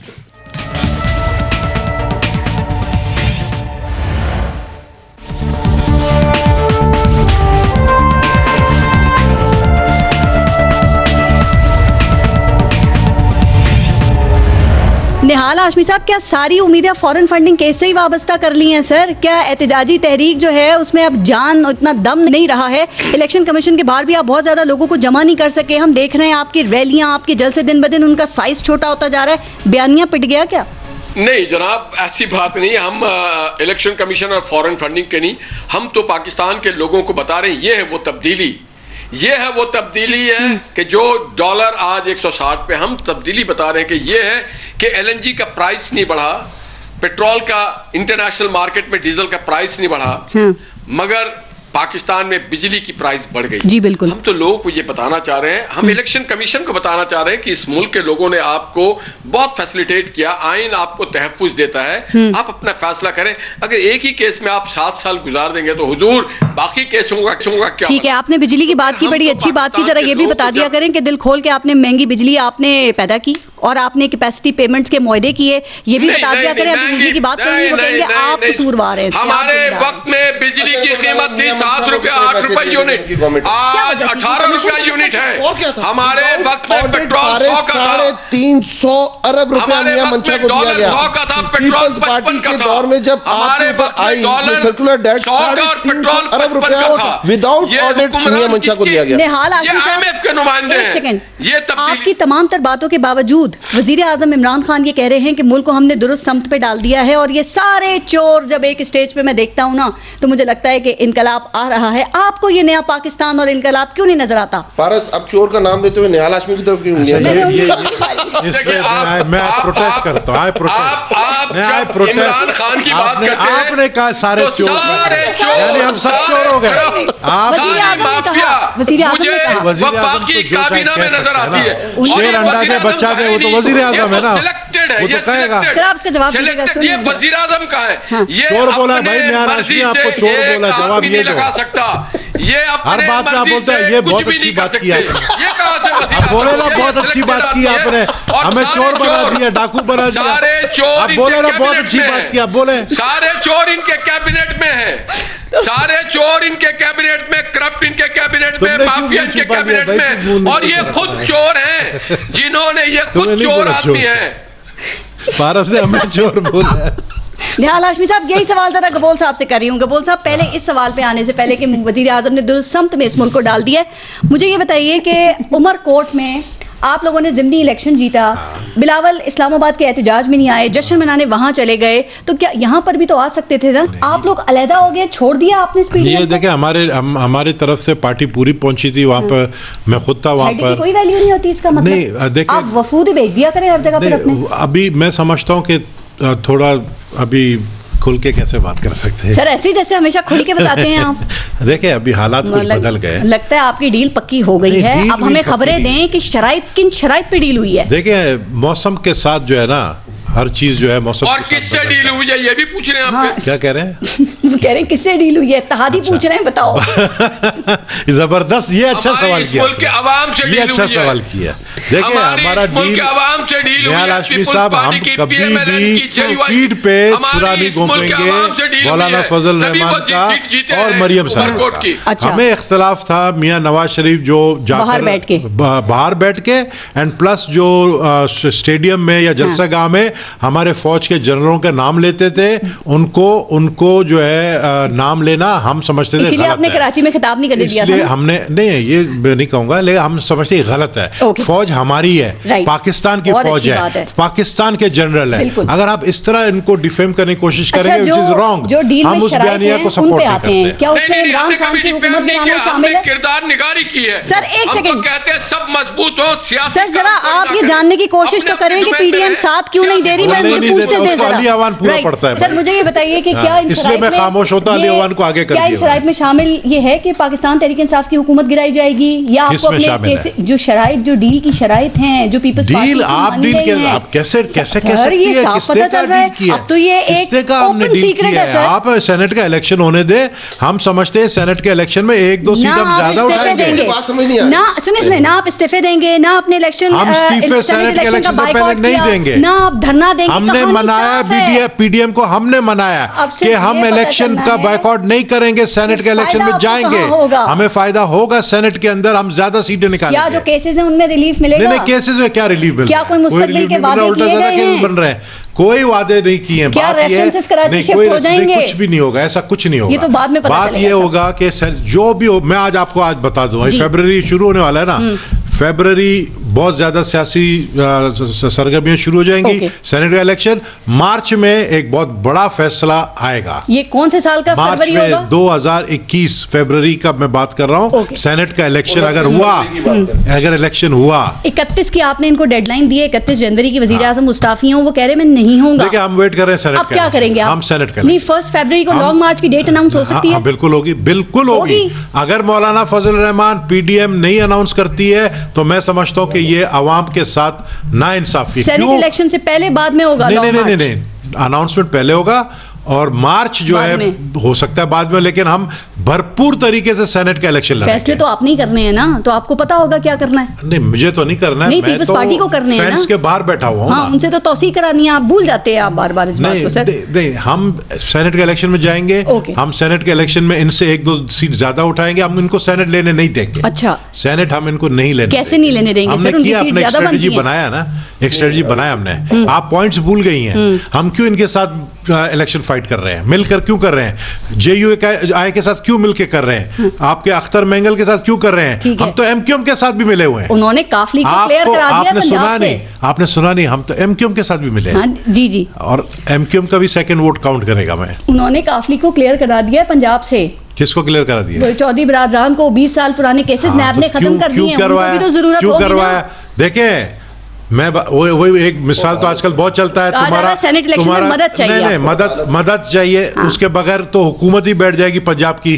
निहाल हाशमी साहब, क्या सारी उम्मीदें फॉरेन फंडिंग केस से ही वाबस्ता कर ली हैं सर? क्या एहतजाजी तहरीक जो है उसमें अब जान इतना दम नहीं रहा है? इलेक्शन कमीशन के बाहर भी आप बहुत ज्यादा लोगों को जमा नहीं कर सके। हम देख रहे हैं आपकी रैलियां, आपके जलसे दिन ब दिन उनका साइज छोटा होता जा रहा है। बयानियां पिट गया क्या? नहीं जनाब, ऐसी बात नहीं। हम इलेक्शन कमीशन और फॉरेन फंडिंग के नहीं, हम तो पाकिस्तान के लोगों को बता रहे हैं ये है वो तब्दीली, ये है वो तब्दीली है कि जो डॉलर आज 160 पे, हम तब्दीली बता रहे हैं कि ये है कि एलएनजी का प्राइस नहीं बढ़ा, पेट्रोल का इंटरनेशनल मार्केट में डीजल का प्राइस नहीं बढ़ा, मगर पाकिस्तान में बिजली की प्राइस बढ़ गई। जी बिल्कुल। हम तो लोगों को ये बताना चाह रहे हैं, हम इलेक्शन कमीशन को बताना चाह रहे हैं कि इस मुल्क के लोगों ने आपको बहुत फैसिलिटेट किया, आइन आपको तहफ्फुज देता है, आप अपना फैसला करें। अगर एक ही केस में आप 7 साल गुजार देंगे तो हुजूर बाकी केसों का क्या? ठीक है, आपने बिजली की बात की, बड़ी अच्छी बात की। जरा ये भी बता दिया करें कि दिल खोल के आपने महंगी बिजली आपने पैदा की और आपने कैपेसिटी पेमेंट्स के मुआहदे किए, ये भी बता दिया करें। अभी बिजली की बात करेंगे वो कहेंगे आप कसूरवार हैं। हमारे वक्त में बिजली की कीमत थी 7 रुपया 8 रुपए यूनिट, आज 18 रुपया यूनिट है। हमारे वक्त में पेट्रोल 100 का था, 300 अरब रुपया मियां मंशा को दिया गया। 100 का था, पेट्रोल 55 का था। दौर में जब हमारे वक्त में डॉलर सर्कुलर डेट 100 का और पेट्रोल 55 का था, विदाउट ऑडिट मियां मंशा को दिया गया। निहाल हाशमी साहब, IMF के नुमाइंदे हैं। ये आपकी तमाम तर बातों के बावजूद वजीर आजम इमरान खान ये कह रहे हैं कि मुल्क को हमने दुरुस्त समत पे डाल दिया है, और ये सारे चोर जब एक स्टेज पे मैं देखता हूँ ना तो मुझे लगता है कि इनकलाब आ रहा है। आपको ये नया पाकिस्तान और इनकलाब क्यों नहीं नजर आता? पारस, अब चोर का नाम लेते हुए निहाल हाशमी की तरफ क्यों मैं प्रोटेस्ट करता हूँ। इमरान खान की बात करते हैं, आपने कहा सारे चोर, यानी हम सब चोर हो गए। बाकी काबीना में नजर आती है, शेर अंडा दे बच्चा दे, वो तो वजीर आजम है ना, सिलेक्टेड है, वो तो कहेगा। आपका जवाब ये वजीर आजम का है। ये चोर बोला भाई, मैं आपको चोर बोला, जवाब ये लगा सकता, ये हर बात में आप बोलते हैं ये बहुत अच्छी बात की आपने, ये कहां से वजीर बोले ना बहुत अच्छी बात की आपने, हमें चोर बना दिया, डाकू बना दिया। सारे चोर आप बोले ना बहुत अच्छी बात की, आप बोले सारे चोर इनके कैबिनेट में है, सारे चोर इनके कैबिनेट में, करप्ट इनके कैबिनेट में, माफिया इनके कैबिनेट में, और ये खुद चोर हैं जिन्होंने, ये खुद चोर आदमी है। पारस ने हमें चोर बोला। निहाल हाशमी साहब, यही सवाल जरा गबोल साहब से कर रही हूँ। गबोल साहब, पहले इस सवाल पे आने से पहले कि वजीर आजम ने दुरुस्त समत में इस मुल्क को डाल दिया, मुझे ये बताइए कि उमरकोट में आप लोगों ने ज़िमनी इलेक्शन जीता, बिलावल इस्लामाबाद के एहतजाज में नहीं आए, जश्न मनाने वहां चले गए, तो क्या यहाँ पर भी तो आ सकते थे ना? आप लोग अलहदा हो गए, छोड़ दिया आपने स्पीड? ये देखे, हमारी तरफ से पार्टी पूरी पहुंची थी वहाँ पर, मैं खुद था वहाँ पर। कोई वैल्यू नहीं होती इसका मतलब? नहीं, देखिए आप वफूद भेज दिया करें हर जगह पर अपने। अभी मैं समझता हूँ कि थोड़ा अभी खुल के कैसे बात कर सकते हैं सर, ऐसे जैसे हमेशा खुल के बताते हैं आप। देखिए अभी हालात कुछ बदल गए, लगता है आपकी डील पक्की हो गई है। अब हमें खबरें दें कि किन शराइत पे डील हुई है। देखिए मौसम के साथ जो है ना, हर चीज जो है मौसम और किससे डील हुई है ये भी पूछ रहे हैं आप? क्या कह रहे हैं? कह रहे हैं किससे डील हुई है, इत्तेहादी पूछ रहे हैं, बताओ। जबरदस्त, ये अच्छा सवाल किया, मुल्क के अवाम से ये अच्छा सवाल किया। देखिए हमारा डील, निहाल हाशमी साहब, हम कभी भी ईद पे छुरा नहीं घूमेंगे मौलाना फजल रहमान का और मरियम साहब का। हमें इख्तलाफ था मियां नवाज शरीफ जो जाकर बाहर बैठ के एंड प्लस जो स्टेडियम में या जलसागाह में हमारे फौज के जनरलों के नाम लेते थे, उनको जो है नाम लेना हम समझते थे इसलिए आपने कराची में खिताब नहीं करने दिया था? इसलिए हमने नहीं, ये नहीं कहूंगा, लेकिन हम समझते गलत है। फौज हमारी है, पाकिस्तान की फौज है, पाकिस्तान के जनरल है। अगर आप इस तरह इनको डिफेम करने की कोशिश करेंगे, व्हिच इज रॉन्ग, हम उस बयानिया को सपोर्ट नहीं करते। क्या उसमें इमरान खान की हुकूमत में आना शामिल है? किरदार निगारी की है सर, एक सेकंड कहते हैं सब मजबूत हो सियासी। सर जरा आप ये जानने की कोशिश तो करें कि पीडीएम साथ क्यों नहीं दे रही, मैं मुझे पूछते थे जरा। सर मुझे ये बताइए कि क्या इसलिए मैं खामोश होता अली अवान को आगे कर दिया। क्या इन शराइत में शामिल ये है कि पाकिस्तान तहरीक इंसाफ की हुकूमत गिराई जाएगी, या आपको अपने जो शराइत, जो डील की शराइत हैं, जो पीपल्स पार्टी डील आप डील के आप कैसे कह सकती है? पता चल रहा है अब तो ये एक ओपन सीक्रेट है सर। आप सेनेट का इलेक्शन होने दे, हम समझते हैं सेनेट के इलेक्शन में 1-2 सीट हम ज्यादा उठाएंगे। ना सुनिए, ना आप इस्तीफे देंगे, ना अपने इलेक्शन, हम इस्तीफे सेनेट के इलेक्शन से पहले नहीं देंगे, ना आप धरना देंगे। हमने मनाया पीडीएम को, हमने मनाया कि हम इलेक्शन इलेक्शन का बायकॉट नहीं करेंगे, सेनेट के इलेक्शन में जाएंगे, हमें फायदा होगा सेनेट के अंदर, हम ज्यादा सीटें निकालेंगे। क्या जो केसेस हैं उनमें रिलीफ मिलेगा? नहीं, केसेस में क्या रिलीफ मिल रहा है? क्या कोई मुस्तकबिल के वादे किए गए हैं? बन रहे हैं, कोई वादे नहीं किए हैं। क्या रेफरेंसेस कराची शिफ्ट हो जाएंगे? कुछ भी नहीं होगा, ऐसा कुछ नहीं होगा। ये तो बाद में पता चलेगा। बात ये होगा कि जो भी हो, मैं आज आपको बता दूं, फरवरी शुरू होने वाला है ना, फरवरी बहुत ज्यादा सियासी सरगर्मियां शुरू हो जाएंगी, सेनेट का इलेक्शन। मार्च में एक बहुत बड़ा फैसला आएगा। ये कौन से साल का फरवरी होगा? 2021 फरवरी का मैं बात कर रहा हूँ। सेनेट का इलेक्शन अगर हुआ, अगर इलेक्शन हुआ 31 की आपने इनको डेडलाइन दी है, 31 जनवरी की वजीर आजम मुस्ताफी हों, वो कह रहे मैं नहीं होऊंगा। देखिए हम वेट कर रहे हैं सेनेट अब क्या करेंगे आप? हम सेनेट का नहीं, 1 फरवरी को लॉन्ग मार्च की डेट अनाउंस हो सकती है? बिल्कुल होगी, बिल्कुल होगी। अगर मौलाना फजल रहमान पीडीएम नहीं अनाउंस करती है तो मैं समझता हूं कि ये अवाम के साथ नाइंसाफी। सेनेट इलेक्शन से पहले बाद में होगा? नहीं, अनाउंसमेंट पहले होगा और मार्च जो है हो सकता है बाद में, लेकिन हम भरपूर तरीके से सेनेट का इलेक्शन लड़ेंगे। फैसले तो आपने ही करने हैं ना, तो आपको पता होगा क्या करना है। नहीं, मुझे तो नहीं करना है, नहीं, पीपल्स पार्टी को करने हैं ना। के बाहर बैठा हुआ हूं। हाँ, उनसे तो तौसीक करानी है, आप भूल जाते हैं आप बार-बार इस बात को सर। नहीं, हम सेनेट के इलेक्शन में जाएंगे, हम सेनेट के इलेक्शन में इनसे 1-2 सीट ज्यादा उठाएंगे, हम इनको सेनेट लेने नहीं देंगे। अच्छा, सेनेट हम इनको नहीं लेने। कैसे नहीं लेने देंगे सर? उनकी सीट ज्यादा बनती है। बनाया ना, एक स्ट्रेटजी बनाया हमने। आप पॉइंट्स भूल गई हैं। हम क्यों इनके साथ इलेक्शन फाइट कर रहे हैं, मिलकर क्यों कर रहे हैं? जेयूआई के साथ क्यों मिलकर कर रहे हैं? आपके अख्तर मेंगल के साथ क्यों कर रहे हैं? हम तो एमक्यूएम के साथ भी मिले हुए हैं। उन्होंने काफली को क्लियर करा दिया। आपने सुना नहीं, आपने सुना नहीं, हम तो एमक्यूएम के साथ भी मिले हैं। जी जी, और एमक्यूएम का भी सेकंड वोट काउंट करेगा मैं। उन्होंने काफली को क्लियर करा दिया है पंजाब से। किसको क्लियर करा दिया? चौधरी बरादरान को 20 साल पुराने केसेस नैब ने खत्म कर दिए हैं। उनको भी तो जरूरत होगी ना। करवाया? देखें, मैं वही एक मिसाल तो आजकल बहुत चलता है, तुम्हारा सेनेट इलेक्शन में मदद चाहिए। नहीं, मदद चाहिए। उसके बगैर तो हुकूमत ही बैठ जाएगी पंजाब की।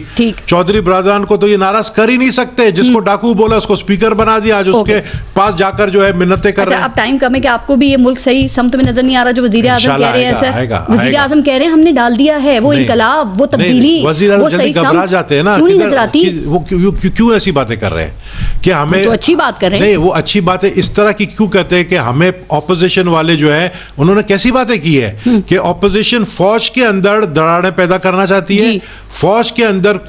चौधरी बरादरान को तो ये नाराज कर ही नहीं सकते। जिसको डाकू बोला उसको स्पीकर बना दिया, आज उसके पास जाकर जो है मिन्नतें कर रहे हैं। अब टाइम कम है कि आपको भी ये मुल्क सही समत में नजर नहीं आ रहा जो वजीर आजम कह रहे हैं सर? वजीर आजम कह रहे हैं हमने डाल दिया है वो इनकलाब, वो तब्दीली। वजीर आजम जल्दी घबरा जाते हैं ना, क्यों नहीं नजर आती? वो क्यों ऐसी बातें कर रहे हैं कि हमें तो अच्छी बात कर रहे हैं। नहीं, वो अच्छी बात है। इस तरह की क्यों कहते हैं कि हमें ऑपोजिशन वाले जो है उन्होंने कैसी बातें की है कि ऑपोजिशन फौज के अंदर दरारें पैदा करना चाहती है, फौज के अंदर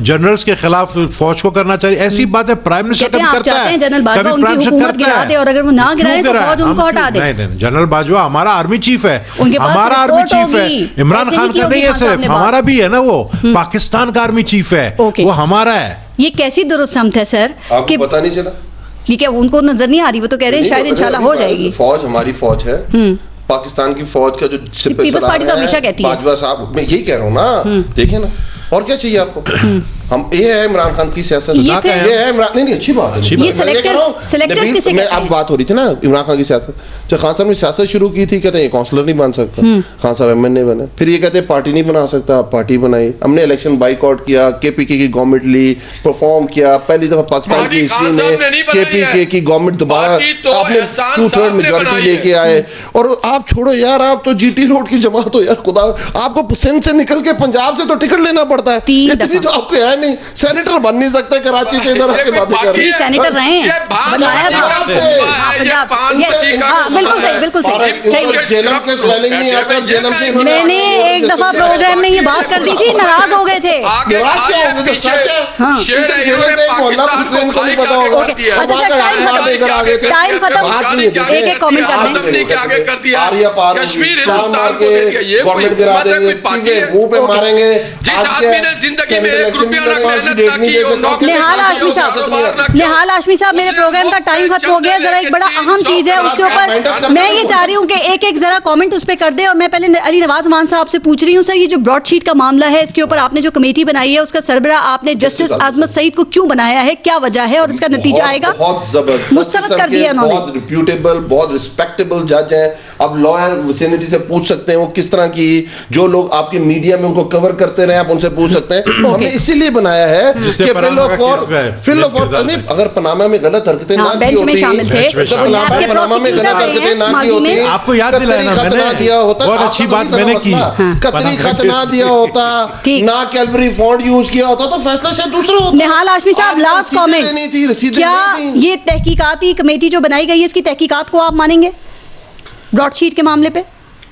जनरल्स के खिलाफ फौज को करना चाहिए। ऐसी बातें प्राइम मिनिस्टर कभी करता है, जनरल बाजवा उनकी हुकूमत गिरा दे और अगर वो ना गिराए तो फौज उनको हटा दे। नहीं, जनरल बाजवा हमारा आर्मी चीफ है, हमारा आर्मी चीफ है। इमरान खान का नहीं है सिर्फ, हमारा भी है ना, वो पाकिस्तान का आर्मी चीफ है, वो हमारा है। ये कैसी दुरुस्त है सर? आपको पता नहीं चला? ये क्या उनको नजर नहीं आ रही? वो तो कह रहे हैं शायद इंशाल्लाह हो जाएगी। फौज हमारी फौज है, पाकिस्तान की फौज का जो पीपल्स पार्टी तो हमेशा कहती है। बाजवा साहब, मैं यही कह रहा हूँ ना, देखे ना, और क्या चाहिए आपको? हम ये है इमरान खान की सियासत, ये है इमरान। नहीं, अच्छी बात है। ये सेलेक्टर्स किसे कहते हैं? अब बात हो रही थी ना इमरान खान की सियासत, जब खान साहब ने सियासत शुरू की थी, कहते हैं काउंसलर नहीं बन सकता, खान साहब एमएनए बने। फिर ये कहते हैं पार्टी नहीं बना सकता, पार्टी बनाई। हमने इलेक्शन बाइकआउट किया, केपीके की गवर्नमेंट ली, परफॉर्म किया। पहली दफा पाकिस्तान की हिस्ट्री में केपीके की गवर्नमेंट दोबारा आपने 2/3 मेजॉरिटी लेके आए। और आप छोड़ो यार, आप तो जीटी रोड की जमात हो यार, खुदा आपको सिंध से निकल के पंजाब से तो टिकट लेना पड़ता है, इतनी तो आपको है नहीं। सेनेटर बन नहीं सकते कराची से, इधर आके बातें कर रहे हैं। सेनेटर रहे हैं, बनाया बिल्कुल सही। जेलम के स्पेलिंग नहीं आता, जेलम के मैंने एक दफा प्रोग्राम में ये बात कर दी थी, नाराज हो गए थे। नाराज क्या हो गए? सच है, मोहल्ला प्रेसिडेंट को नहीं पता होगा। टाइम खत्म, एक कमेंट कर दें। आर्या पार मार के गवर्नमेंट गिरा देंगे, मुंह पे मारेंगे। निहाल हाशमी साहब, मेरे प्रोग्राम का टाइम खत्म हो गया। जरा एक बड़ा अहम चीज है उसके ऊपर मैं ये चाह रही हूँ कि एक जरा कमेंट उस पर कर दे। और मैं पहले अली नवाज मान साहब से पूछ रही हूँ, सर ये जो ब्रॉडशीट का मामला है, इसके ऊपर आपने जो कमेटी बनाई है उसका सरबराह आपने जस्टिस आजमत सईद को क्यों बनाया है? क्या वजह है और इसका नतीजा आएगा? बहुत जबरदस्त मुस्तरद कर दिया उन्होंने। बहुत रिप्यूटेबल, बहुत रिस्पेक्टेबल जज है। अब लॉयर विसिनिटी से पूछ सकते हैं वो किस तरह की, जो लोग आपके मीडिया में उनको कवर करते रहे आप उनसे पूछ सकते हैं। हमने इसीलिए बनाया है कि फिल ऑफ अगर पनामा में गलत हरकतें ना की होती, पनामा में गलत हरकतें ना की होती, आपको याद दिलाया ना दिया होता, बहुत अच्छी बात मैंने की, कतरी खत ना दिया होता, ना कैलवरी फॉन्ट यूज किया होता, तो फैसला शायद दूसरा होता। निहाल हाशमी साहब, लास्ट कमेंट, क्या ये तहकीकाती कमेटी जो बनाई गई है इसकी तहकीकात को आप मानेंगे ब्रॉडशीट के मामले पे?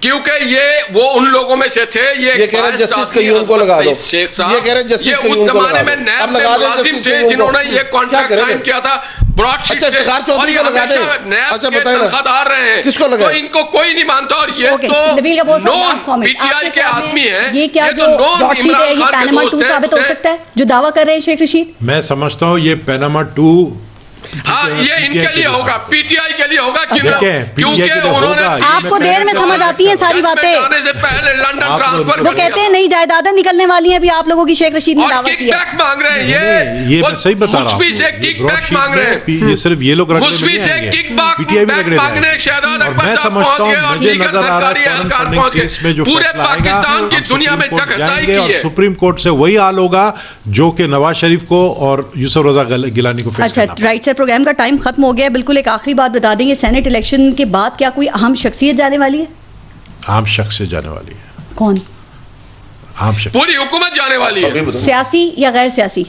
क्योंकि ये वो उन लोगों में से थे, ये कह रहे जस्टिस कयूम को लगा दो, शेख साहब, ये कह रहे जस्टिस कयूम को लगा दो। जमाने में नैब में मुलाजिम थे जिन्होंने ये कॉन्ट्रैक्ट साइन किया था ब्रॉडशीट से, और ये हमेशा नैब के तनख्वाहदार रहे हैं, किसको लगा? तो इनको कोई नहीं मानता। और ये तो नॉन पीटीआई के आदमी हैं, ये क्या जो ब्रॉडशीट है ये पैनामा 2 साबित हो सकता है जो दावा कर रहे हैं शेख रशीद? मैं समझता हूँ ये पैनामा 2 हाँ ये इनके लिए होगा, पीटीआई के लिए होगा, क्योंकि उन्होंने आपको देर में समझ आती है सारी बातें। से पहले लंदन ट्रांसफर वो कहते हैं नई जायदादें निकलने वाली हैं, अभी आप लोगों की शेख रशीद ने दावा किया। किकबैक मांग रहे हैं, ये मैं सही बता रहा हूँ, मुस्वी से किकबैक मांग रहे हैं, ये सिर्फ ये लोग मुस्वी से किकबैक मांगने शहजाद अकबर साहब पहुंच गए और दीगर सरकारी एहलकार पहुंच गए, पूरे पाकिस्तान की दुनिया में चकसाई की है। सुप्रीम कोर्ट से वही हाल होगा जो कि नवाज शरीफ को और यूसुफ रजा गिलानी को। अच्छा राइट सर, प्रोग्राम का टाइम खत्म हो गया। बिल्कुल एक आखिरी बात बता देंगे, सेनेट इलेक्शन के बाद क्या कोई अहम शख्सियत जाने वाली है? आम शख्सियत जाने वाली है। कौन? आम शख्सियत, पूरी हुकूमत जाने वाली है। सियासी या गैर सियासी?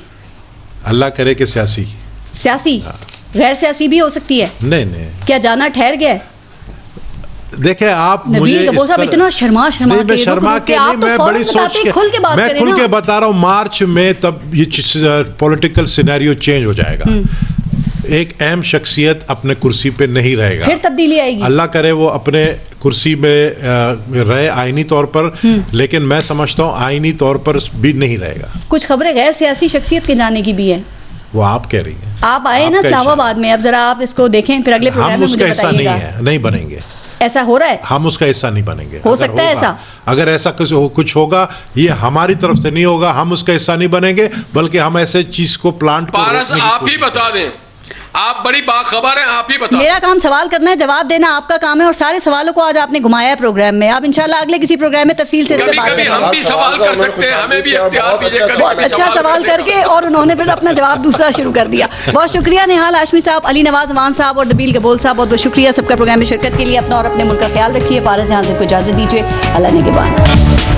अल्लाह करे कि सियासी। सियासी? गैर सियासी भी हो सकती है? नहीं। क्या जाना ठहर गया है? देखे आप मुझे इतना शर्मा के मैं बड़ी सोच के मैं खुल के बता रहा हूँ, मार्च में तब ये पॉलिटिकल सिनेरियो चेंज हो जाएगा। एक अहम शख्सियत अपने कुर्सी पे नहीं रहेगा, फिर तब्दीली आएगी। अल्लाह करे वो अपने कुर्सी में रहे आईनी तौर पर, लेकिन मैं समझता हूँ आईनी तौर पर भी नहीं रहेगा। कुछ खबरें गैर सियासी शख्सियत के जाने की भी है, वो आप कह रही हैं। आप आए ना इस्लामाबाद में, अब जरा आप इसको देखें, फिर अगले प्रोग्राम में मुझे बताइएगा। हम उसका हिस्सा नहीं है, नहीं बनेंगे। ऐसा हो रहा है? हम उसका हिस्सा नहीं बनेंगे। हो सकता है ऐसा, अगर ऐसा कुछ होगा, ये हमारी तरफ से नहीं होगा, हम उसका हिस्सा नहीं बनेंगे, बल्कि हम ऐसे चीज को प्लांट आप ही बता दें, आप बड़ी बाखबर हैं, आप ही बताओ। मेरा काम सवाल करना है, जवाब देना आपका काम है, और सारे सवालों को आज आपने घुमाया है प्रोग्राम में। आप इंशाल्लाह अगले किसी प्रोग्राम में तफसील से कभी हम भी सवाल कर सकते हैं, हमें भी इख्तियार दीजिए। बहुत अच्छा सवाल करके और उन्होंने फिर अपना जवाब दूसरा शुरू कर दिया। बहुत शुक्रिया निहाल हाशमी साहब, अली नवाज अमान साहब और नबील कबूल साहब, बहुत बहुत शुक्रिया सबका प्रोग्राम में शिरकत के लिए। अपना और अपने मुल्क का ख्याल रखिए। पारस जहां से को इजाजत दीजिए, अल्लाह ने के बाद।